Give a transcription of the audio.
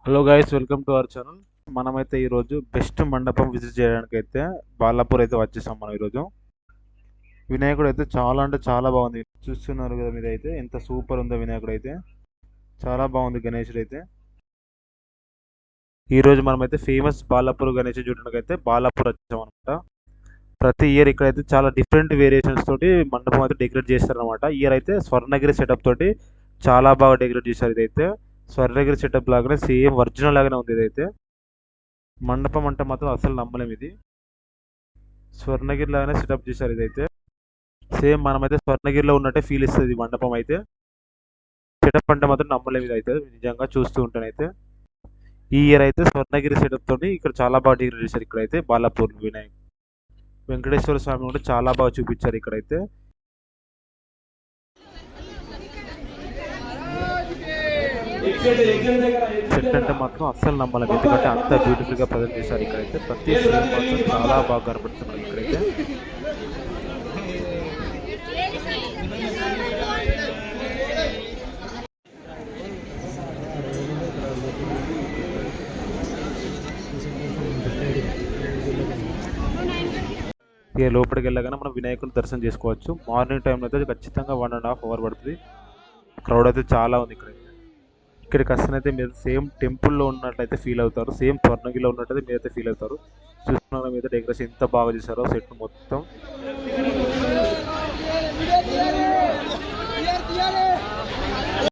Hello guys, welcome to our channel. మనమైతే ఈరోజు best మండపం విజిట్ చేయడానికి అయితే బాలాపూర్ అయితే వచ్చేసాం. మనం ఈరోజు వినాయకుడు అయితే చాలా అంటే చాలా బాగుంది. చూస్తున్నారు కదా, మీద అయితే ఎంత సూపర్ ఉందో వినాయకుడు అయితే. చాలా బాగుంది గణేశుడు అయితే. ఈరోజు మనమైతే ఫేమస్ బాలాపూర్ గణేష్ చూడడానికి అయితే బాలాపూర్ వచ్చాం అనమాట. ప్రతి ఇయర్ ఇక్కడైతే చాలా డిఫరెంట్ వేరియేషన్స్ తోటి మండపం అయితే డెకరేట్ చేస్తారనమాట. ఇయర్ అయితే స్వర్ణగిరి సెటప్ తోటి చాలా బాగా డెకరేట్ చేశారు. ఇదైతే స్వర్ణగిరి సెటప్ లాగానే సేమ్ ఒరిజినల్ లాగానే ఉంది ఇదైతే. మండపం అంటే మాత్రం అసలు నమ్మలేం. ఇది స్వర్ణగిరి లాగానే సెటప్ చేశారు. ఇదైతే సేమ్ మనమైతే స్వర్ణగిరిలో ఉన్నట్టే ఫీల్ ఇస్తుంది ఈ మండపం అయితే. సెటప్ అంటే మాత్రం నమ్మలేం. ఇది అయితే నిజంగా చూస్తూ ఉంటానైతే ఈ ఇయర్ అయితే స్వర్ణగిరి సెటప్ తోటి ఇక్కడ చాలా బాగా డెకరేట్ చేశారు. ఇక్కడైతే బాలాపూర్ వినాయక్ వెంకటేశ్వర స్వామి కూడా చాలా బాగా చూపించారు ఇక్కడైతే. సెట్ అంటే మాత్రం అస్సలు నమ్మలేం, ఎందుకంటే అంత బ్యూటిఫుల్ గా ప్రజెంట్ చేశారు. ఇక్కడైతే ప్రతి సీన్ మాత్రం చాలా బాగా కనబడుతున్నారు ఇక్కడైతే. ఇక లోపలికి వెళ్ళగానే మనం వినాయకుని దర్శనం చేసుకోవచ్చు. మార్నింగ్ టైంలో అయితే ఖచ్చితంగా 1.5 hours పడుతుంది. క్రౌడ్ అయితే చాలా ఉంది ఇక్కడైతే. ఇక్కడికి వస్తేనైతే మీరు సేమ్ టెంపుల్లో ఉన్నట్లయితే ఫీల్ అవుతారు. సేమ్ స్వర్ణగిరిలో ఉన్నట్టయితే మీరైతే ఫీల్ అవుతారు. చూస్తున్న మీద డెకరేషన్ ఎంత బాగా చేశారో సెట్ మొత్తం.